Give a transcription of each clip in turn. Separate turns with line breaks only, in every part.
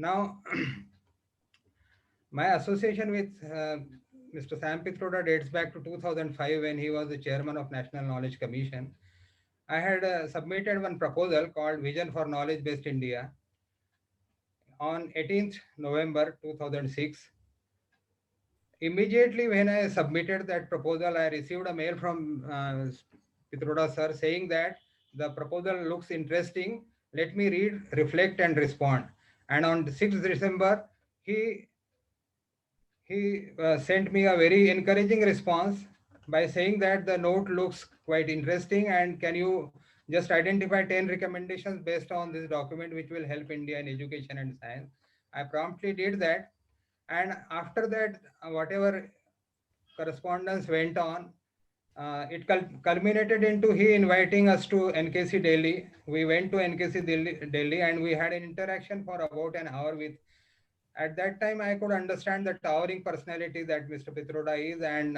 Now, my association with Mr. Sam Pitroda dates back to 2005 when he was the chairman of National Knowledge Commission. I had submitted one proposal called Vision for Knowledge Based India on 18th November 2006. Immediately when I submitted that proposal, I received a mail from Pitroda sir saying that the proposal looks interesting. Let me read, reflect, and respond. And on 6th December, he he sent me a very encouraging response by saying that the note looks quite interesting and can you just identify 10 recommendations based on this document which will help India in education and science. I promptly did that, and after that, whatever correspondence went on, it culminated into he inviting us to NKC Delhi. We went to NKC Delhi and we had an interaction for about an hour with. At that time, I could understand the towering personality that Mr. Pitroda is, and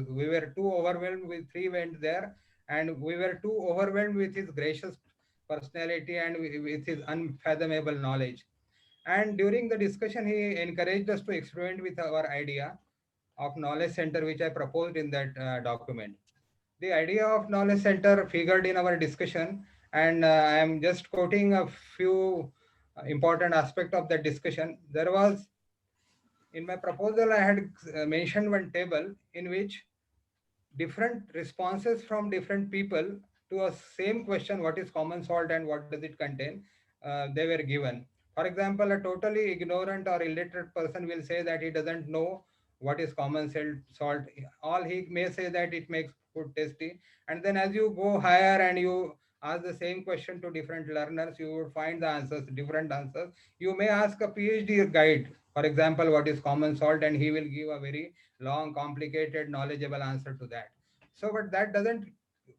we were too overwhelmed with three went there, and we were too overwhelmed with his gracious personality and with his unfathomable knowledge. And during the discussion, he encouraged us to experiment with our idea of knowledge center, which I proposed in that document. The idea of knowledge center figured in our discussion, and I am just quoting a few important aspect of that discussion. There was in my proposal, I had mentioned one table in which different responses from different people to a same question, what is common salt and what does it contain, they were given. For example, a totally ignorant or illiterate person will say that he doesn't know what is common salt. All he may say that it makes food tasty. And then as you go higher and you ask the same question to different learners, you would find the answers, different answers. You may ask a PhD guide, for example, what is common salt, and he will give a very long, complicated, knowledgeable answer to that. So, but that doesn't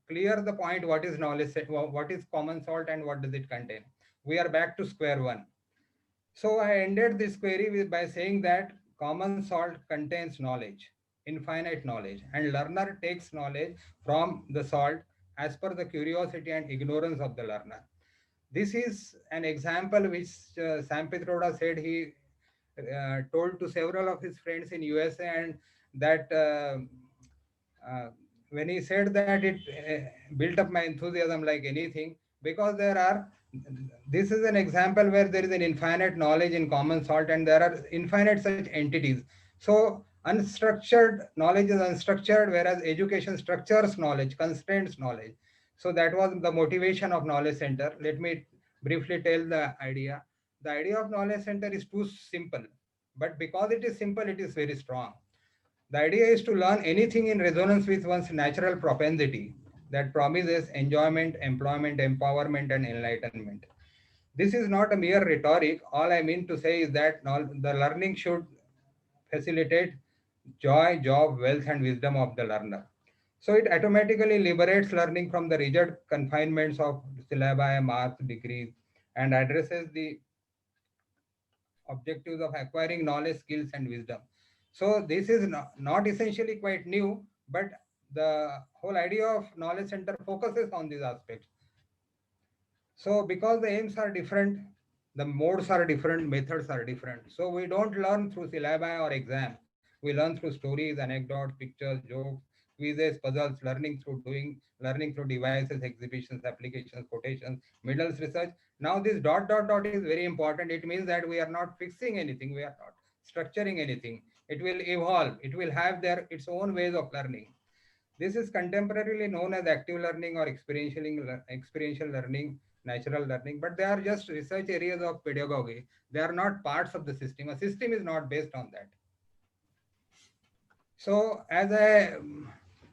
clear the point what is knowledge, what is common salt and what does it contain. We are back to square one. So I ended this query by saying that common salt contains knowledge, infinite knowledge, and learner takes knowledge from the salt as per the curiosity and ignorance of the learner. This is an example which Sam Pitroda said he told to several of his friends in USA, and that uh, when he said that it built up my enthusiasm like anything, because there are, this is an example where there is an infinite knowledge in common salt and there are infinite such entities. So unstructured knowledge is unstructured, whereas education structures knowledge, constraints knowledge. So that was the motivation of knowledge center. Let me briefly tell the idea. The idea of knowledge center is too simple, but because it is simple, it is very strong. The idea is to learn anything in resonance with one's natural propensity that promises enjoyment, employment, empowerment, and enlightenment. This is not a mere rhetoric. All I mean to say is that the learning should facilitate joy, job, wealth, and wisdom of the learner. So it automatically liberates learning from the rigid confinements of syllabi, marks, degrees, and addresses the objectives of acquiring knowledge, skills, and wisdom. So this is not essentially quite new, but the whole idea of knowledge center focuses on these aspects. So because the aims are different, the modes are different, methods are different. So we don't learn through syllabi or exam. We learn through stories, anecdotes, pictures, jokes, quizzes, puzzles, learning through doing, learning through devices, exhibitions, applications, quotations, middles research. Now this dot dot dot is very important. It means that we are not fixing anything. We are not structuring anything. It will evolve. It will have its own ways of learning. This is contemporarily known as active learning or experiential learning, natural learning, but they are just research areas of pedagogy. They are not parts of the system. A system is not based on that. So, as I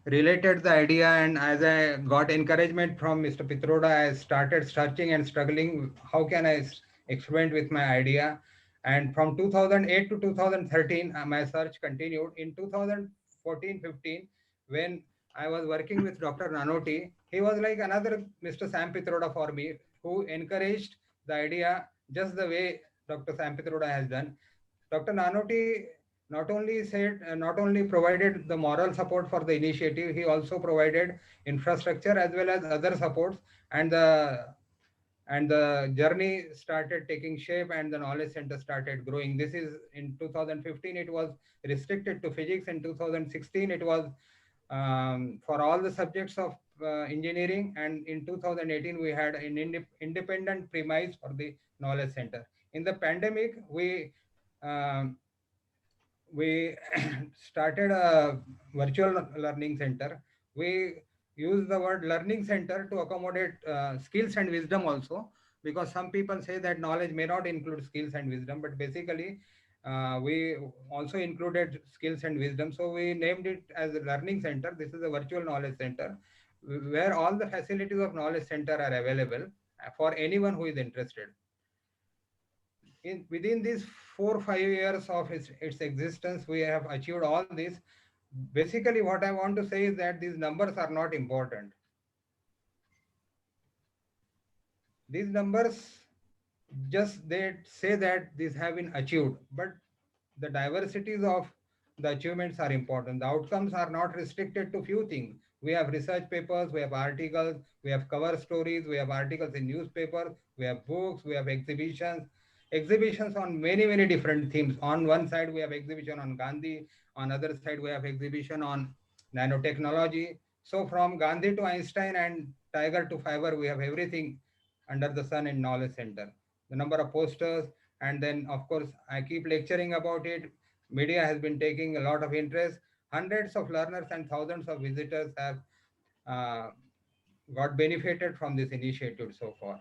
related the idea and as I got encouragement from Mr. Pitroda, I started searching and struggling. How can I experiment with my idea? And from 2008 to 2013, my search continued. In 2014-15, when I was working with Dr. Nanoti, he was like another Mr. Sam Pitroda for me, who encouraged the idea just the way Dr. Sam Pitroda has done. Dr. Nanoti not only provided the moral support for the initiative, he also provided infrastructure as well as other supports, and the and the journey started taking shape and the knowledge center started growing. This is in 2015, it was restricted to physics. In 2016, it was for all the subjects of engineering, and in 2018 we had an independent premise for the knowledge center. In the pandemic, um, we started a virtual learning center. We use the word learning center to accommodate skills and wisdom also, because some people say that knowledge may not include skills and wisdom, but basically we also included skills and wisdom. So we named it as a learning center. This is a virtual knowledge center where all the facilities of knowledge center are available for anyone who is interested. Within these 4 or 5 years of its existence, we have achieved all this. Basically, what I want to say is that these numbers are not important. These numbers just they say that these have been achieved, but the diversities of the achievements are important. The outcomes are not restricted to few things. We have research papers, we have articles, we have cover stories, we have articles in newspapers, we have books, we have exhibitions on many, many different themes. On one side, we have exhibition on Gandhi. On other side, we have exhibition on nanotechnology. So from Gandhi to Einstein and Tiger to Fiber, we have everything under the sun in Knowledge Center. The number of posters, and then of course I keep lecturing about it. Media has been taking a lot of interest. Hundreds of learners and thousands of visitors have uh, got benefited from this initiative so far.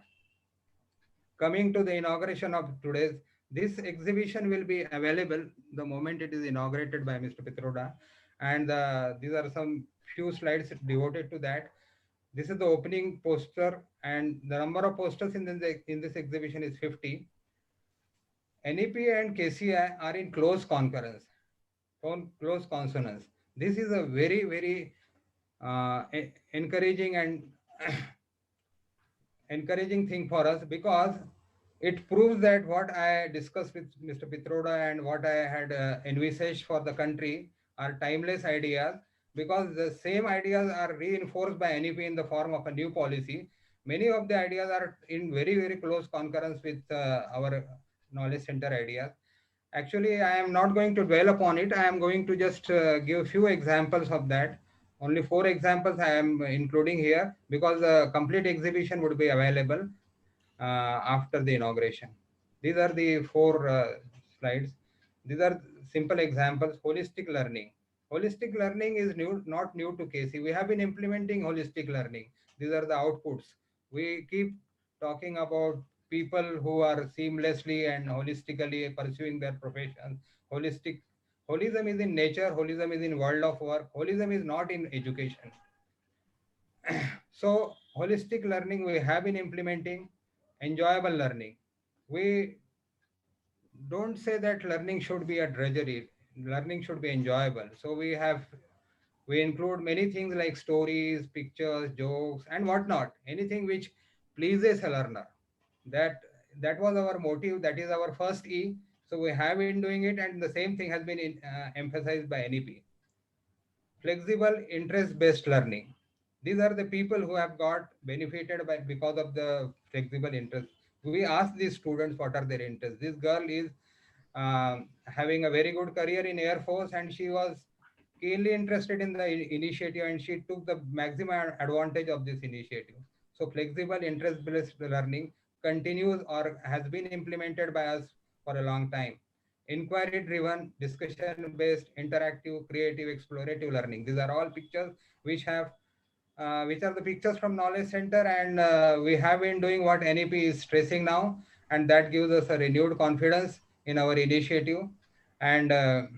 Coming to the inauguration of today's, this exhibition will be available the moment it is inaugurated by Mr. Pitroda, and these are some few slides devoted to that. This is the opening poster, and the number of posters in this exhibition is 50. NEP and KCI are in close concurrence, close consonance. This is a very, very encouraging and encouraging thing for us, because it proves that what I discussed with Mr. Pitroda and what I had envisaged for the country are timeless ideas, because the same ideas are reinforced by NEP in the form of a new policy. Many of the ideas are in very, very close concurrence with our knowledge center ideas. Actually, I am not going to dwell upon it. I am going to just give few examples of that. Only 4 examples I am including here, because the complete exhibition would be available after the inauguration. These are the 4 slides. These are simple examples. Holistic learning. Holistic learning is not new to KC. We have been implementing holistic learning. These are the outputs. We keep talking about people who are seamlessly and holistically pursuing their professions. Holism is in nature. Holism is in world of work. Holism is not in education. So holistic learning we have been implementing. Enjoyable learning. We don't say that learning should be a drudgery. Learning should be enjoyable. So we include many things like stories, pictures, jokes, and whatnot. Anything which pleases a learner. That that was our motive. That is our first E. So we have been doing it, and the same thing has been emphasized by NEP. Flexible interest-based learning. These are the people who have got benefited by because of the flexible interest. We ask these students what are their interests. This girl is having a very good career in Air Force, and she was keenly interested in the initiative, and she took the maximum advantage of this initiative. So flexible interest-based learning continues or has been implemented by us for a long time. Inquiry driven, discussion based, interactive, creative, explorative learning. These are all pictures which are the pictures from Knowledge Center, and we have been doing what NEP is stressing now, and that gives us a renewed confidence in our initiative. And I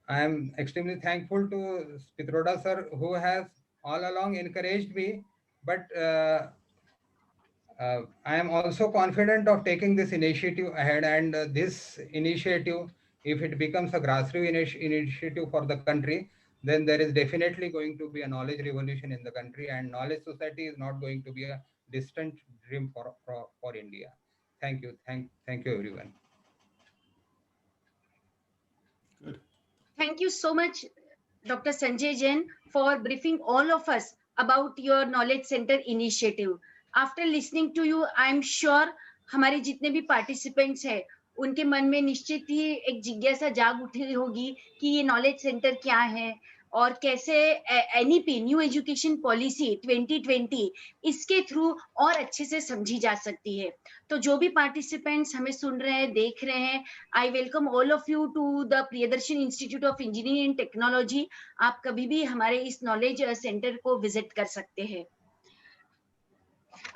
am extremely thankful to Pitroda sir, who has all along encouraged me, but I am also confident of taking this initiative ahead. And this initiative, if it becomes a grassroots initiative for the country, then there is definitely going to be a knowledge revolution in the country, and knowledge society is not going to be a distant dream for India. Thank you. Thank you, everyone.
Good.
Thank you so much, Dr. Sanjay Jain, for briefing all of us about your Knowledge Center initiative. After listening to you I am sure हमारे जितने भी participants हैं उनके मन में निश्चित ही एक जिज्ञासा जाग उठी होगी कि ये नॉलेज सेंटर क्या है और कैसे एनईपी न्यू एजुकेशन पॉलिसी 2020 इसके थ्रू और अच्छे से समझी जा सकती है। तो जो भी पार्टिसिपेंट्स हमें सुन रहे हैं देख रहे हैं, I welcome all of you to the Priyadarshan institute of engineering and technology. आप कभी भी हमारे इस नॉलेज सेंटर को विजिट कर सकते हैं।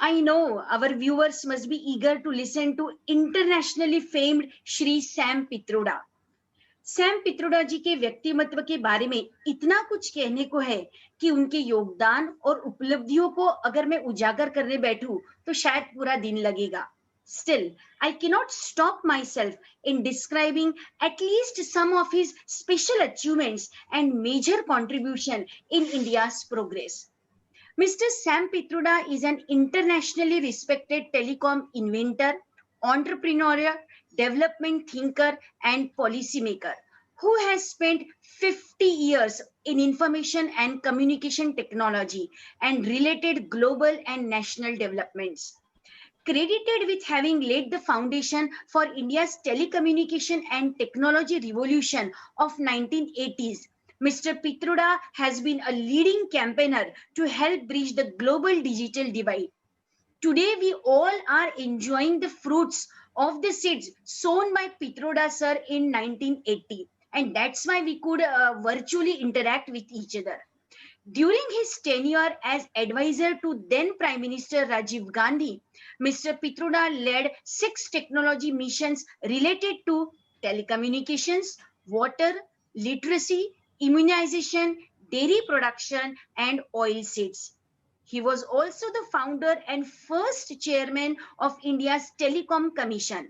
I know our viewers must be eager to listen to internationally famed Shri Sam Pitroda. Sam Pitroda ji के व्यक्तिमत्व के बारे में इतना कुछ कहने को है कि उनके योगदान और उपलब्धियों को अगर मैं उजागर करने बैठूं तो शायद पूरा दिन लगेगा। Still, I cannot stop myself in describing at least some of his special achievements and major contribution in India's progress. Mr. Sam Pitroda is an internationally respected telecom inventor, entrepreneur, development thinker, and policymaker who has spent 50 years in information and communication technology and related global and national developments. Credited with having laid the foundation for India's telecommunication and technology revolution of 1980s, Mr. Pitroda has been a leading campaigner to help bridge the global digital divide. Today, we all are enjoying the fruits of the seeds sown by Pitroda sir in 1980. And that's why we could virtually interact with each other. During his tenure as advisor to then Prime Minister Rajiv Gandhi, Mr. Pitroda led 6 technology missions related to telecommunications, water, literacy, immunization, dairy production, and oil seeds. He was also the founder and first chairman of India's Telecom Commission.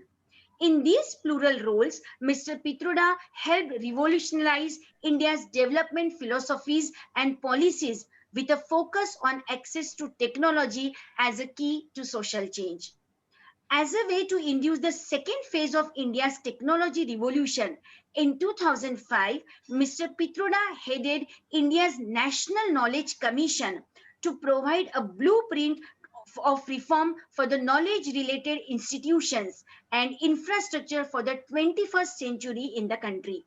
In these plural roles, Mr. Pitroda helped revolutionize India's development philosophies and policies with a focus on access to technology as a key to social change. As a way to induce the second phase of India's technology revolution, in 2005, Mr. Pitroda headed India's National Knowledge Commission to provide a blueprint of reform for the knowledge-related institutions and infrastructure for the 21st century in the country.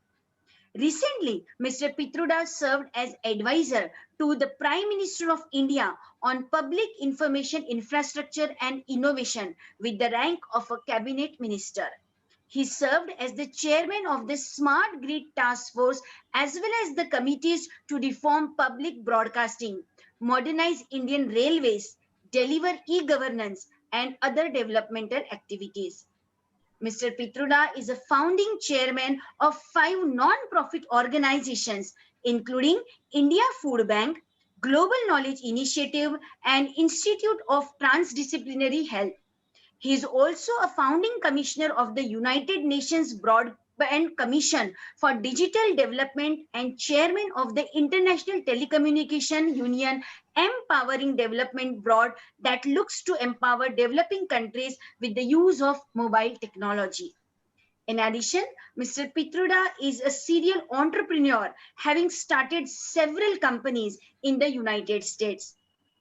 Recently, Mr. Pitroda served as advisor to the Prime Minister of India on public information infrastructure and innovation with the rank of a cabinet minister. He served as the chairman of the Smart Grid Task Force as well as the committees to reform public broadcasting, modernize Indian railways, deliver e-governance, and other developmental activities. Mr. Pitroda is a founding chairman of 5 non-profit organizations, including India Food Bank, Global Knowledge Initiative, and Institute of Transdisciplinary Health. He is also a founding commissioner of the United Nations Broadband Commission for Digital Development and chairman of the International Telecommunication Union Empowering Development Board that looks to empower developing countries with the use of mobile technology. In addition, Mr. Pitroda is a serial entrepreneur, having started several companies in the United States.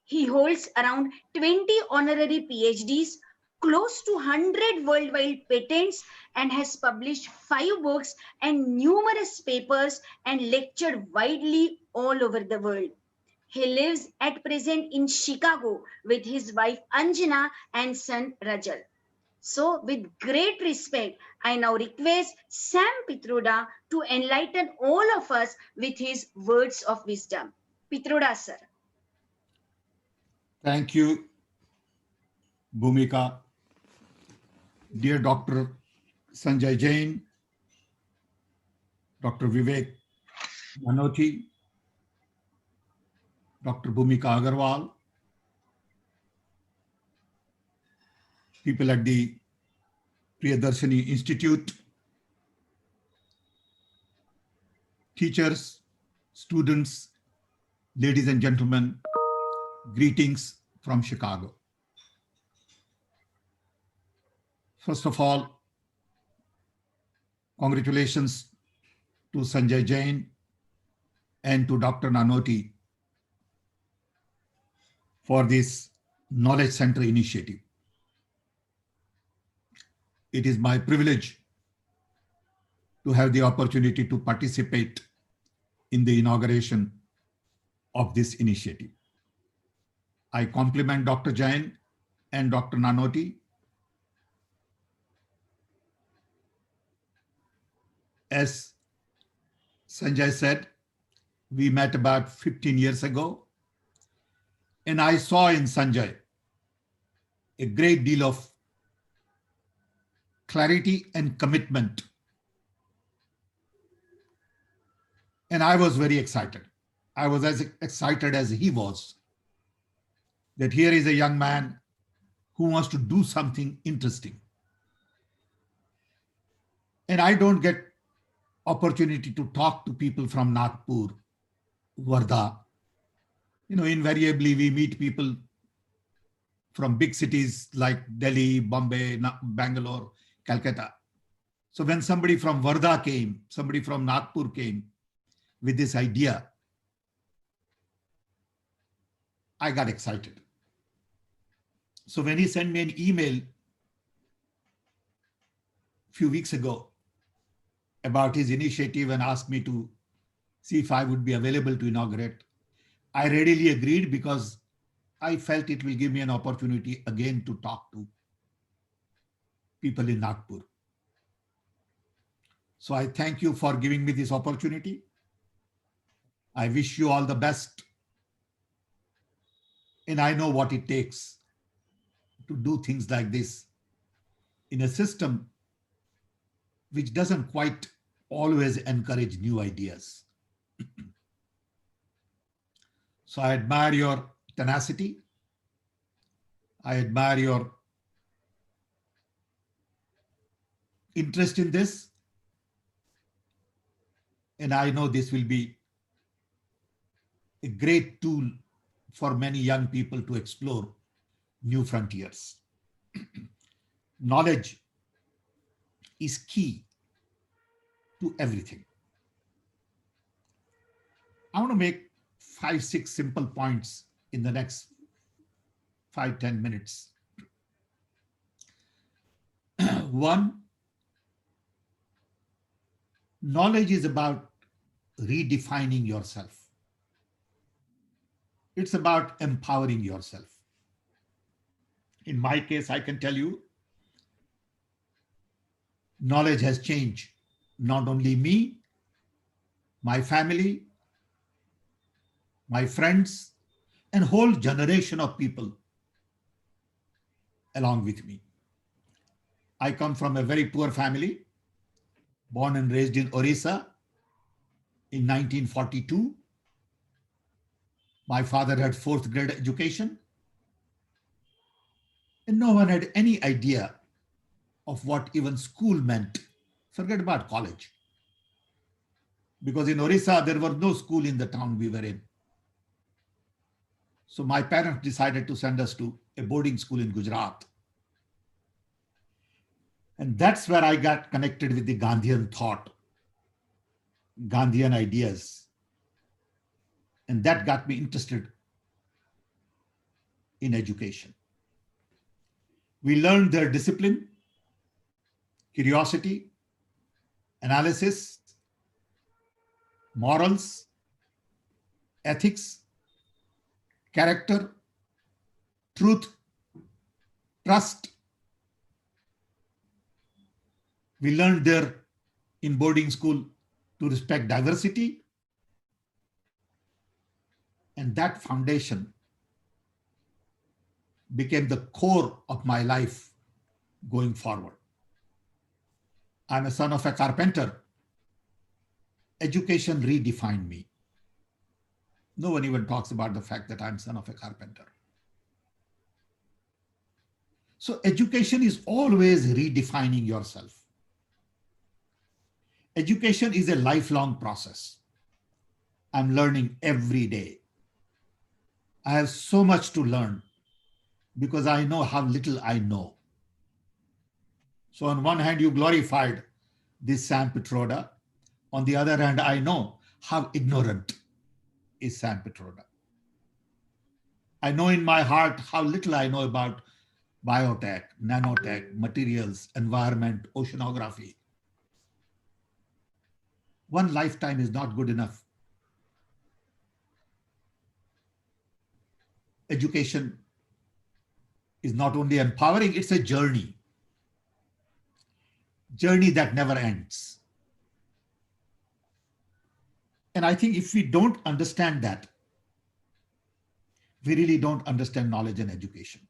He holds around 20 honorary PhDs, close to 100 worldwide patents, and has published 5 books and numerous papers and lectured widely all over the world. He lives at present in Chicago with his wife Anjana and son Rajal. So, with great respect, I now request Sam Pitroda to enlighten all of us with his words of wisdom. Pitroda, sir.
Thank you, Bhumika. Dear Dr. Sanjay Jain, Dr. Vivek Manoti, Dr. Bhumika Agarwal, people at the Priyadarshini Institute, teachers, students, ladies and gentlemen, greetings from Chicago. First of all, congratulations to Sanjay Jain and to Dr. Nanoti for this Knowledge Center initiative. It is my privilege to have the opportunity to participate in the inauguration of this initiative. I compliment Dr. Jain and Dr. Nanoti. As Sanjay said, we met about 15 years ago, and I saw in Sanjay a great deal of clarity and commitment. And I was very excited. I was as excited as he was, that here is a young man who wants to do something interesting. And I don't get opportunity to talk to people from Nagpur, Wardha. Invariably we meet people from big cities like Delhi, Bombay, Bangalore, Calcutta. So when somebody from Wardha came, somebody from Nagpur came with this idea, I got excited. So when he sent me an email a few weeks ago about his initiative and asked me to see if I would be available to inaugurate, I readily agreed because I felt it will give me an opportunity again to talk to people in Nagpur. So I thank you for giving me this opportunity. I wish you all the best. And I know what it takes to do things like this in a system which doesn't quite always encourage new ideas. So I admire your tenacity. I admire your interest in this. And I know this will be a great tool for many young people to explore new frontiers. Knowledge is key to everything. I want to make 5-6 simple points in the next 5-10 minutes. One, knowledge is about redefining yourself. It's about empowering yourself. In my case, I can tell you, knowledge has changed not only me, my family, my friends, and whole generation of people along with me. I come from a very poor family, born and raised in Orissa in 1942. My father had 4th grade education, and no one had any idea of what even school meant. Forget about college. Because in Orissa, there was no school in the town we were in. So my parents decided to send us to a boarding school in Gujarat. And that's where I got connected with the Gandhian thought, Gandhian ideas. And that got me interested in education. We learned their discipline, curiosity, analysis, morals, ethics, character, truth, trust. We learned there in boarding school to respect diversity. And that foundation became the core of my life going forward. I'm a son of a carpenter. Education redefined me. No one even talks about the fact that I'm son of a carpenter. So education is always redefining yourself. Education is a lifelong process. I'm learning every day. I have so much to learn because I know how little I know. So on one hand, you glorified this Sam Pitroda. On the other hand, I know how ignorant is Sam Pitroda. I know in my heart how little I know about biotech, nanotech, materials, environment, oceanography. One lifetime is not good enough. Education is not only empowering, it's a journey that never ends. And I think if we don't understand that, we really don't understand knowledge and education.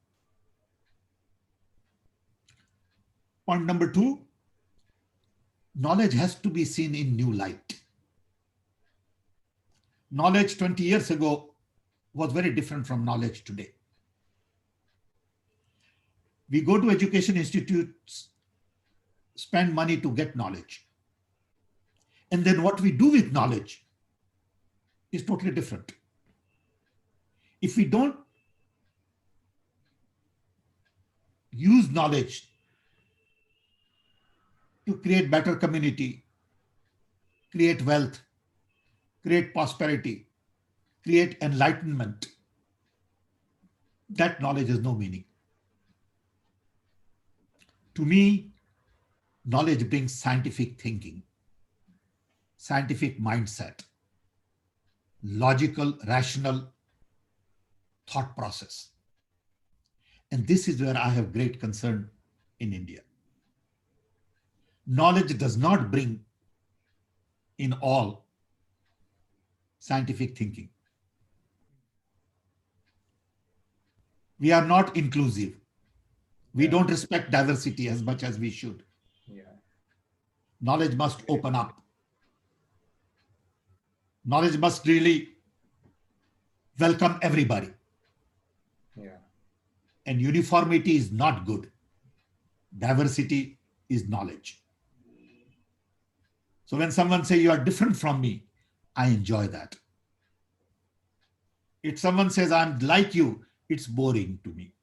Point number 2, knowledge has to be seen in new light. Knowledge 20 years ago was very different from knowledge today. We go to education institutes, spend money to get knowledge. And then what we do with knowledge is totally different. If we don't use knowledge to create better community, create wealth, create prosperity, create enlightenment, that knowledge has no meaning. To me, knowledge brings scientific thinking, scientific mindset, logical, rational thought process. And this is where I have great concern in India. Knowledge does not bring in all scientific thinking. We are not inclusive. We don't respect diversity as much as we should.
Yeah.
Knowledge must open up. Knowledge must really welcome everybody.
Yeah.
And uniformity is not good. Diversity is knowledge. So when someone says you are different from me, I enjoy that. If someone says I'm like you, it's boring to me.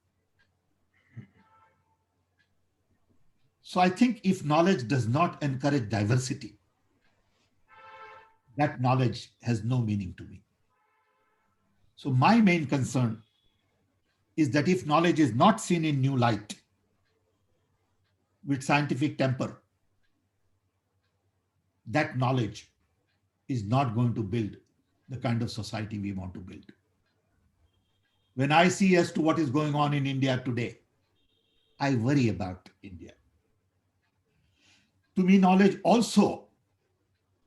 So I think if knowledge does not encourage diversity, that knowledge has no meaning to me. So my main concern is that if knowledge is not seen in new light, with scientific temper, that knowledge is not going to build the kind of society we want to build. When I see as to what is going on in India today, I worry about India. To me, knowledge also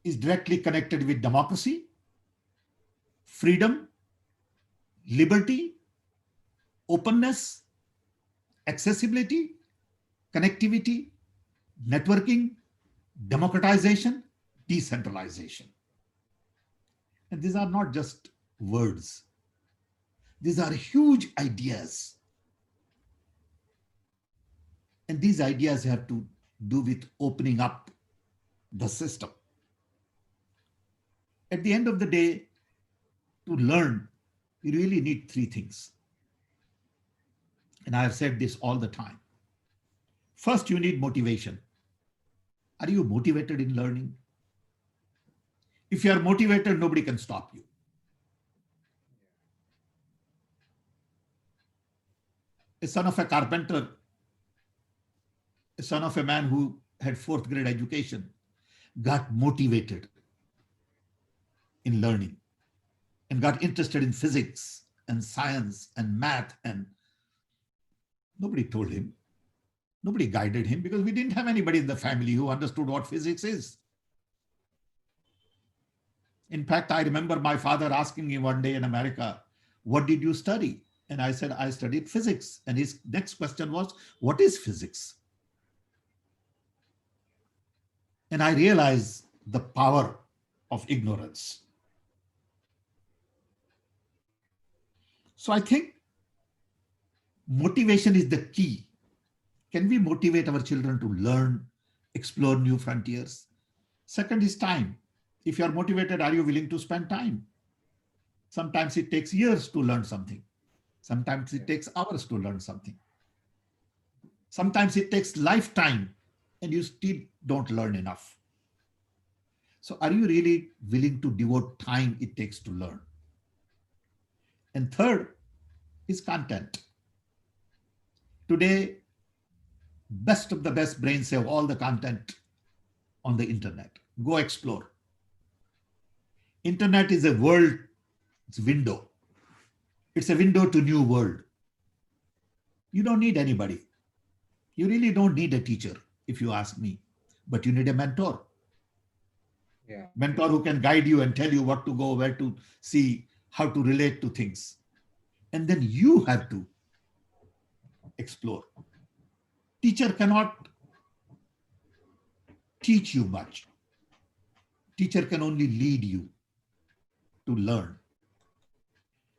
is directly connected with democracy, freedom, liberty, openness, accessibility, connectivity, networking, democratization, decentralization. And these are not just words. These are huge ideas. And these ideas have to do with opening up the system. At the end of the day, to learn, we really need 3 things. And I have said this all the time. First, you need motivation. Are you motivated in learning? If you are motivated, nobody can stop you. A son of a carpenter, a son of a man who had 4th grade education, got motivated in learning and got interested in physics and science and math, and nobody told him, nobody guided him, because we didn't have anybody in the family who understood what physics is. In fact, I remember my father asking me one day in America, what did you study? And I said, I studied physics. And his next question was, what is physics? And I realized the power of ignorance. So I think motivation is the key. Can we motivate our children to learn, explore new frontiers? Second is time. If you are motivated, are you willing to spend time? Sometimes it takes years to learn something. Sometimes it takes hours to learn something. Sometimes it takes lifetime and you still don't learn enough. So are you really willing to devote time it takes to learn? And third, is content. Today, best of the best brains have all the content on the internet. Go explore. Internet is a world, it's a window. It's a window to new world. You don't need anybody. You really don't need a teacher, if you ask me, but you need a mentor.
Yeah.
Mentor who can guide you and tell you what to go, where to see, how to relate to things. And then you have to explore. Teacher cannot teach you much. Teacher can only lead you to learn.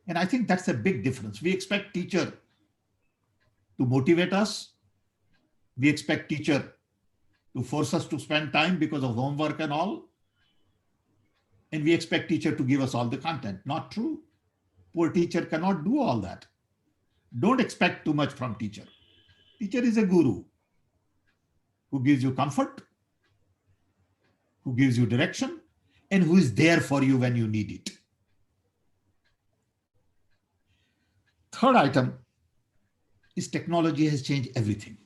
And I think that's a big difference. We expect teacher to motivate us. We expect teacher to force us to spend time because of homework and all. And we expect teacher to give us all the content. Not true. Poor teacher cannot do all that. Don't expect too much from teacher. Teacher is a guru who gives you comfort, who gives you direction, and who is there for you when you need it. Third item is technology has changed everything.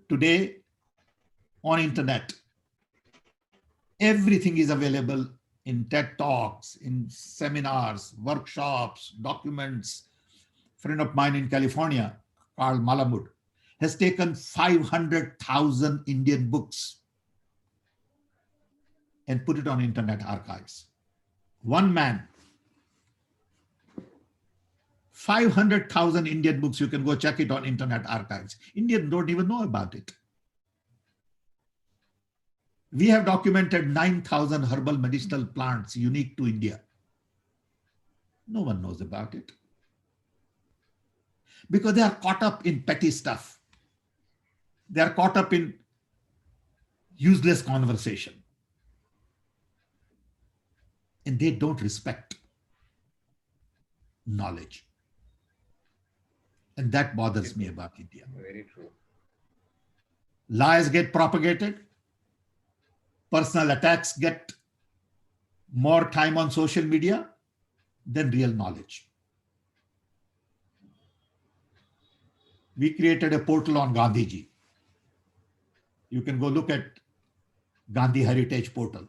Today, on internet, everything is available in TED Talks, in seminars, workshops, documents. A friend of mine in California, Carl Malamud, has taken 500,000 Indian books and put it on internet archives. One man, 500,000 Indian books, you can go check it on internet archives. Indians don't even know about it. We have documented 9,000 herbal medicinal plants unique to India. No one knows about it because they are caught up in petty stuff. They are caught up in useless conversation. And they don't respect knowledge. And that bothers me about India.
Very true.
Lies get propagated. Personal attacks get more time on social media than real knowledge. We created a portal on Gandhiji. You can go look at Gandhi Heritage Portal.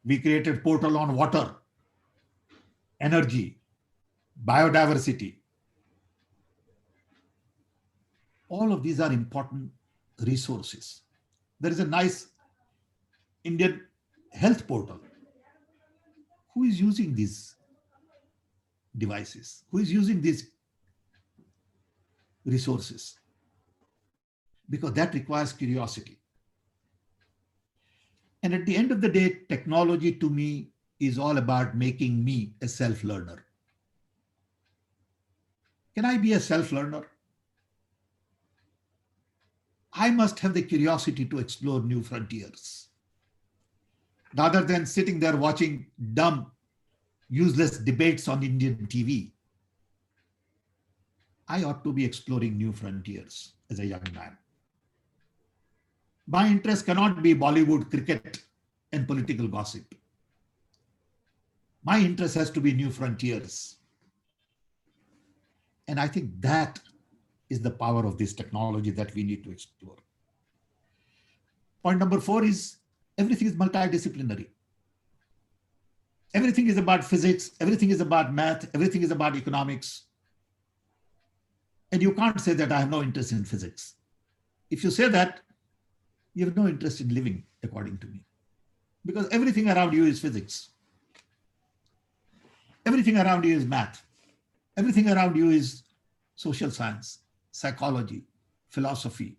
We created portal on water, energy, biodiversity. All of these are important resources. There is a nice Indian health portal. Who is using these devices? Who is using these resources? Because that requires curiosity. And at the end of the day, technology to me is all about making me a self-learner. Can I be a self-learner? I must have the curiosity to explore new frontiers. Rather than sitting there watching dumb, useless debates on Indian TV, I ought to be exploring new frontiers as a young man. My interest cannot be Bollywood, cricket, and political gossip. My interest has to be new frontiers. And I think that is the power of this technology that we need to explore. Point number 4 is everything is multidisciplinary. Everything is about physics, everything is about math, everything is about economics. And you can't say that I have no interest in physics. If you say that, you have no interest in living, according to me. Because everything around you is physics. Everything around you is math. Everything around you is social science, psychology, philosophy.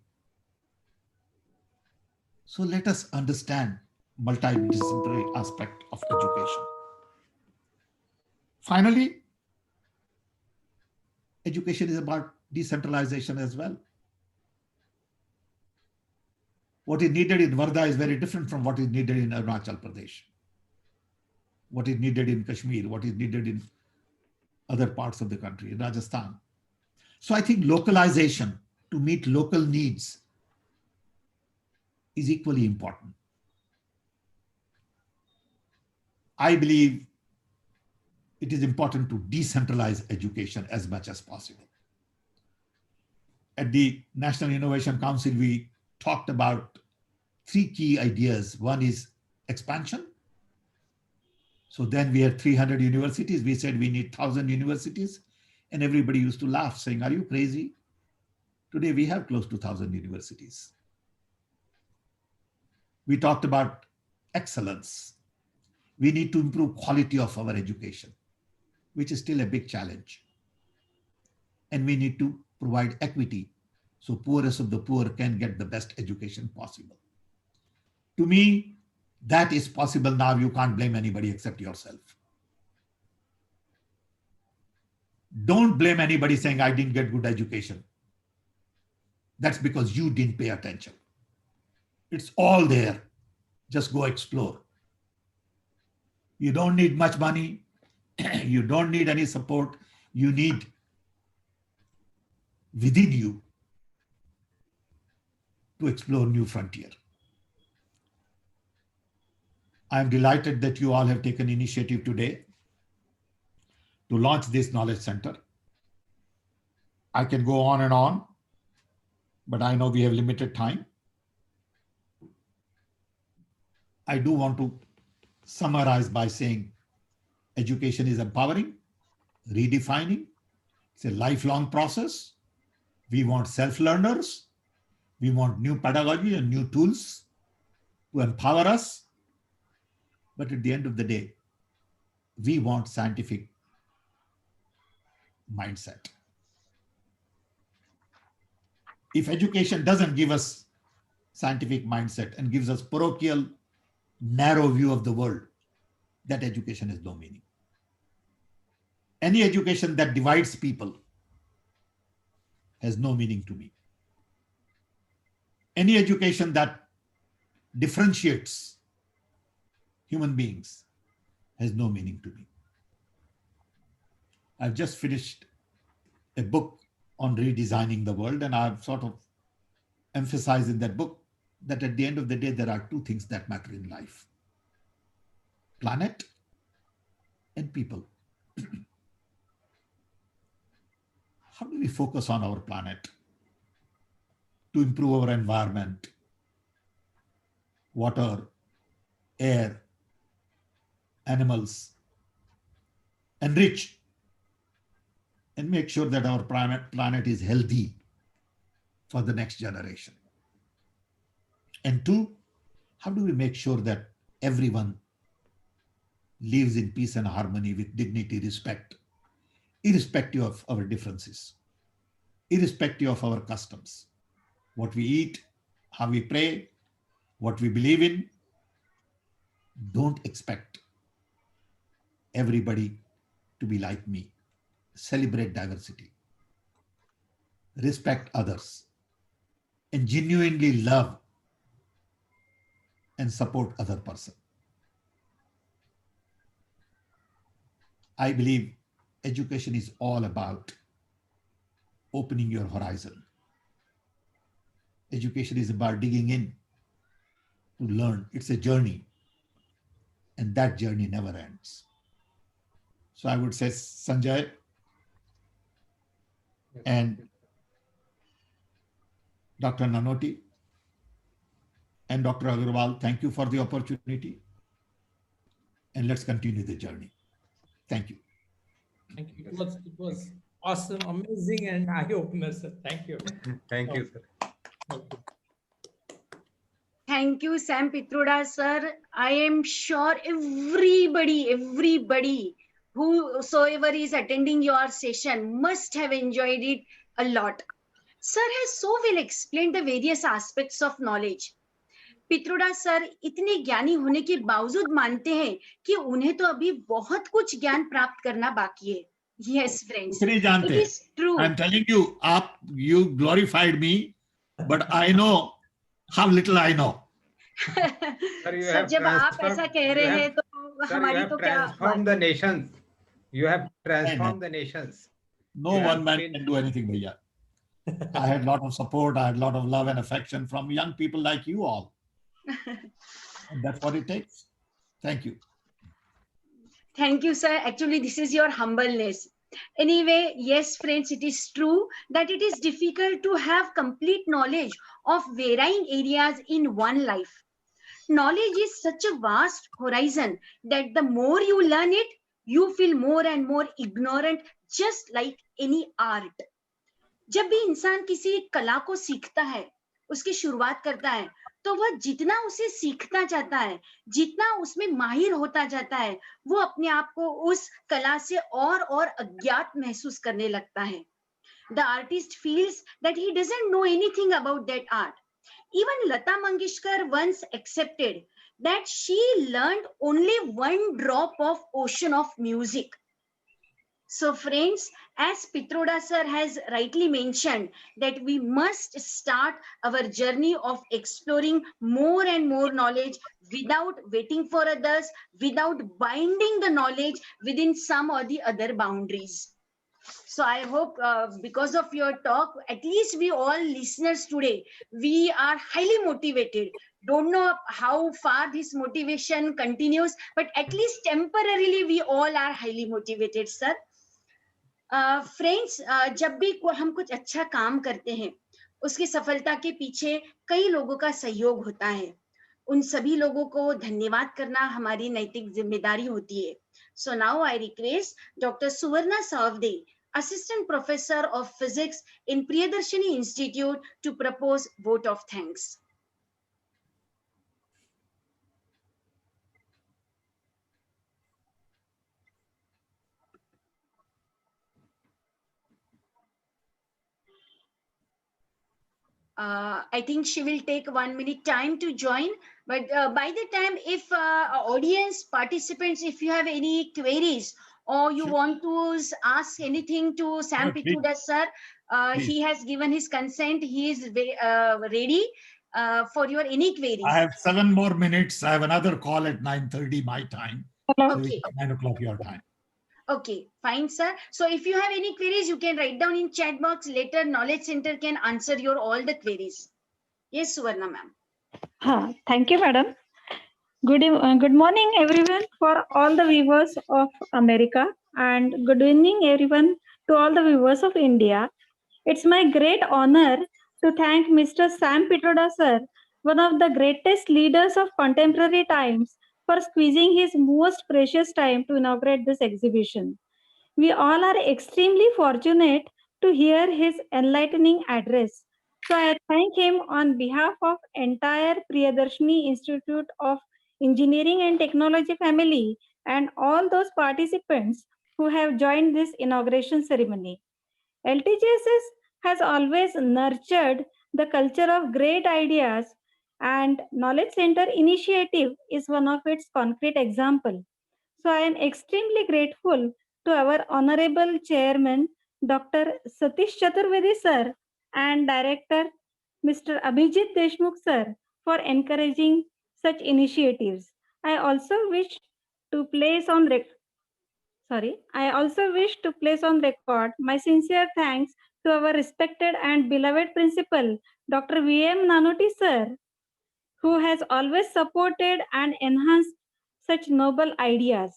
So let us understand multidisciplinary aspect of education. Finally, education is about decentralization as well. What is needed in Wardha is very different from what is needed in Arunachal Pradesh. What is needed in Kashmir, what is needed in other parts of the country, in Rajasthan. So I think localization to meet local needs is equally important. I believe it is important to decentralize education as much as possible. At the National Innovation Council, we talked about 3 key ideas. One is expansion. So then we had 300 universities. We said we need 1,000 universities. And everybody used to laugh, saying, are you crazy? Today we have close to 1,000 universities. We talked about excellence. We need to improve quality of our education, which is still a big challenge. And we need to provide equity so poorest of the poor can get the best education possible. To me, that is possible now. You can't blame anybody except yourself. Don't blame anybody saying, I didn't get good education. That's because you didn't pay attention. It's all there. Just go explore. You don't need much money. You don't need any support. You need within you to explore new frontier. I am delighted that you all have taken initiative today to launch this knowledge center. I can go on and on, but I know we have limited time. I do want to summarize by saying education is empowering, redefining. It's a lifelong process. We want self-learners. We want new pedagogy and new tools to empower us. But at the end of the day, we want scientific mindset. If education doesn't give us scientific mindset and gives us parochial, narrow view of the world, that education has no meaning. Any education that divides people has no meaning to me. Any education that differentiates human beings has no meaning to me. I've just finished a book on redesigning the world, and I've sort of emphasized in that book that at the end of the day, there are 2 things that matter in life: planet and people. How do we focus on our planet to improve our environment, water, air, animals, enrich and make sure that our planet is healthy for the next generation? And 2, how do we make sure that everyone lives in peace and harmony with dignity, respect, irrespective of our differences, irrespective of our customs, what we eat, how we pray, what we believe in? Don't expect everybody to be like me. Celebrate diversity, respect others, and genuinely love and support other person. I believe education is all about opening your horizon. Education is about digging in to learn. It's a journey, and that journey never ends. So I would say, Sanjay and Dr. Nanoti and Dr. Agarwal, thank you for the opportunity, and let's continue the journey. Thank you.
Thank you. It was awesome, amazing, and eye-opener, sir. Thank you.
Thank you, sir.
Thank you, Sam Pitroda, sir. I am sure everybody whosoever is attending your session must have enjoyed it a lot. Sir has so well explained the various aspects of knowledge. Pitroda sir इतने ज्ञानी होने के बावजूद मानते हैं कि उन्हें तो अभी बहुत कुछ ज्ञान प्राप्त करना बाकी है. Yes, friends. It is true.
I'm telling you, you glorified me, but I know how little I know.
Sir जब आप ऐसा कह रहे हैं तो हमारी तो क्या
transformed the nations. You have transformed the nations.
No one man can do anything, bhaiya. I had a lot of support. I had a lot of love and affection from young people like you all. And that's what it takes. Thank you.
Thank you, sir. Actually, this is your humbleness. Anyway, yes, friends, it is true that it is difficult to have complete knowledge of varying areas in one life. Knowledge is such a vast horizon that the more you learn it, you feel more and more ignorant, just like any art. जब भी इंसान किसी कला को सीखता है, उसकी शुरुआत करता है, तो वह जितना उसे सीखता जाता है, जितना उसमें माहिर होता जाता है, वो अपने आप को उस कला से और अज्ञात महसूस करने लगता है. The artist feels that he doesn't know anything about that art. Even Lata Mangeshkar once accepted that she learned only one drop of ocean of music. So friends, as Pitroda sir has rightly mentioned, that we must start our journey of exploring more and more knowledge without waiting for others, without binding the knowledge within some or the other boundaries. So I hope because of your talk, at least we all listeners today, we are highly motivated. Don't know how far this motivation continues, but at least temporarily we all are highly motivated, sir. Friends, जब भी हम कुछ अच्छा काम करते हैं, उसकी सफलता के पीछे कई लोगों का सहयोग होता है. उन सभी लोगों को धन्यवाद करना हमारी नैतिक जिम्मेदारी होती है. So now I request doctor Suvarna Savade, Assistant Professor of Physics in Priyadarshini Institute, to propose vote of thanks. I think she will take 1 minute time to join, but by the time, if audience participants, if you have any queries or you want to ask anything to Sam Pitroda sir, he has given his consent. He is ready for your any queries.
I have 7 more minutes. I have another call at 9:30 my time.
Okay.
9 o'clock your time.
Okay, fine, sir. So if you have any queries, you can write down in chat box. Later, Knowledge Center can answer your all the queries. Yes, Suvarna ma'am.
Thank you, madam. Good morning, everyone, for all the viewers of America, and good evening, everyone, to all the viewers of India. It's my great honor to thank Mr. Sam Pitroda, sir, one of the greatest leaders of contemporary times, for squeezing his most precious time to inaugurate this exhibition. We all are extremely fortunate to hear his enlightening address. So I thank him on behalf of entire Priyadarshini Institute of Engineering and Technology family and all those participants who have joined this inauguration ceremony. LTJSS has always nurtured the culture of great ideas, and Knowledge Center initiative is one of its concrete example. So I am extremely grateful to our Honorable Chairman, Dr. Satish Chaturvedi sir, and Director, Mr. Abhijit Deshmukh sir, for encouraging such initiatives. I also wish to place on record my sincere thanks to our respected and beloved principal, Dr. V.M. Nanoti sir, who has always supported and enhanced such noble ideas.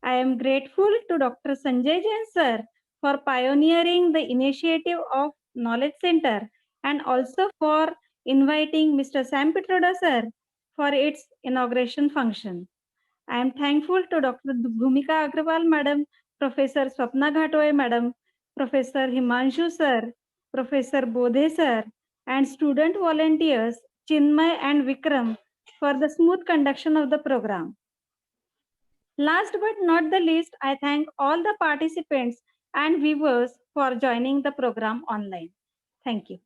I am grateful to Dr. Sanjay Jain sir for pioneering the initiative of Knowledge Center and also for inviting Mr. Sam Pitroda sir for its inauguration function. I am thankful to Dr. Bhumika Agrawal madam, Professor Swapna Ghatway madam, Professor Himanshu sir, Professor Bodhe sir, and student volunteers Chinmay and Vikram for the smooth conduction of the program. Last but not the least, I thank all the participants and viewers for joining the program online. Thank you.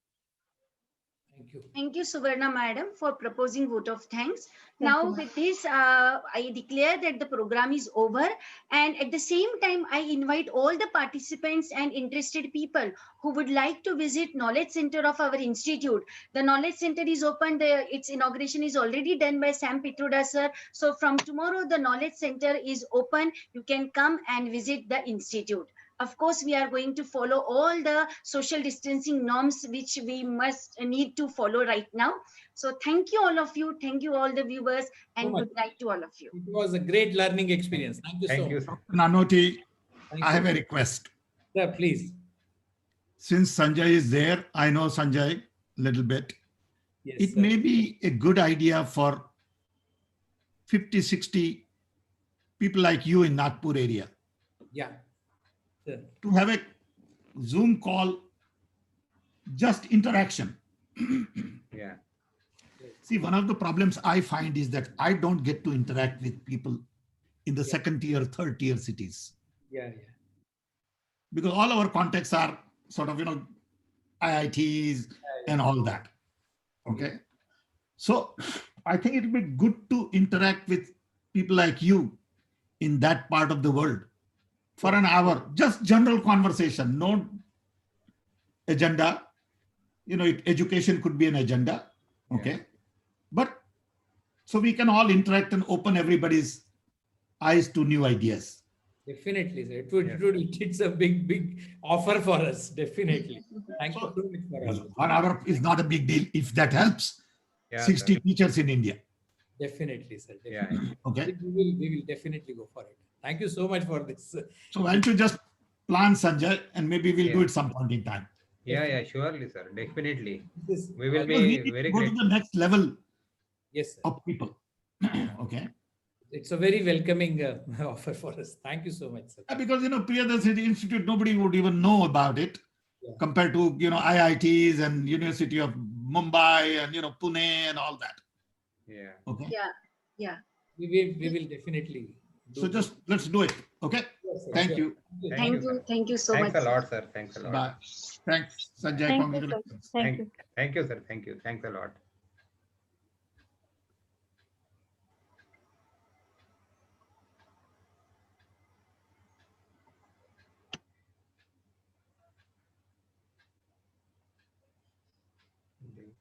Thank you.
Thank you, Suvarna madam, for proposing vote of thanks. Now with this, I declare that the program is over, and at the same time, I invite all the participants and interested people who would like to visit Knowledge Center of our institute. The Knowledge Center is open. Its inauguration is already done by Sam Pitroda sir. So from tomorrow, the Knowledge Center is open. You can come and visit the institute. Of course, we are going to follow all the social distancing norms which we must need to follow right now. So thank you all of you. Thank you all the viewers, and
much.
good night to all of you.
It was a great learning experience. Thank you so
Thank you,
much.
sir.
Nanoti,
Thank
I
you.
have a request.
Sir, please.
Since Sanjay is there, I know Sanjay a little bit.
Yes,
It
sir.
may be a good idea for 50, 60 people like you in Nagpur area
Yeah. Sir.
to have a Zoom call, just interaction.
Yeah.
See, one of the problems I find is that I don't get to interact with people in the
Yeah.
second tier, third tier cities,
Yeah.
because all our contacts are sort of, IITs and all that. Okay. So I think it would be good to interact with people like you in that part of the world for an hour, just general conversation, no agenda. Education could be an agenda. Okay. But so we can all interact and open everybody's eyes to new ideas.
Definitely, sir. It's a big offer for us. Definitely. Thank you
So,
so much for all this.
1 hour is not a big deal if that helps.
Yeah,
60
sir.
teachers in India.
Definitely, sir.
Yeah.
Definitely.
Okay.
We will definitely go for it. Thank you so much for this.
So why don't you just plan, Sanjay, and maybe we'll do
Yeah.
it some point in time.
Yeah, surely, sir. Definitely.
This,
We will
Because we
be
need
very
to go to
great.
the next level
yes, sir.
of people. Okay.
It's a very welcoming offer for us. Thank you so much, sir.
Because, Priyadashini Institute, nobody would even know about it
Yeah.
compared to, IITs and University of Mumbai and, Pune and all that.
Yeah.
Okay.
Yeah.
We will definitely do
So just let's do it. Okay.
Yes, sir.
Thank
Sure.
you.
Thank you. Thank you so
Thanks
much.
a lot, sir. Thanks a lot.
Bye. Thanks, Sanjay.
Thank you, sir.
Congratulations.
Thank you.
Thank you, sir. Thank you. Thanks a lot.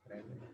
Private.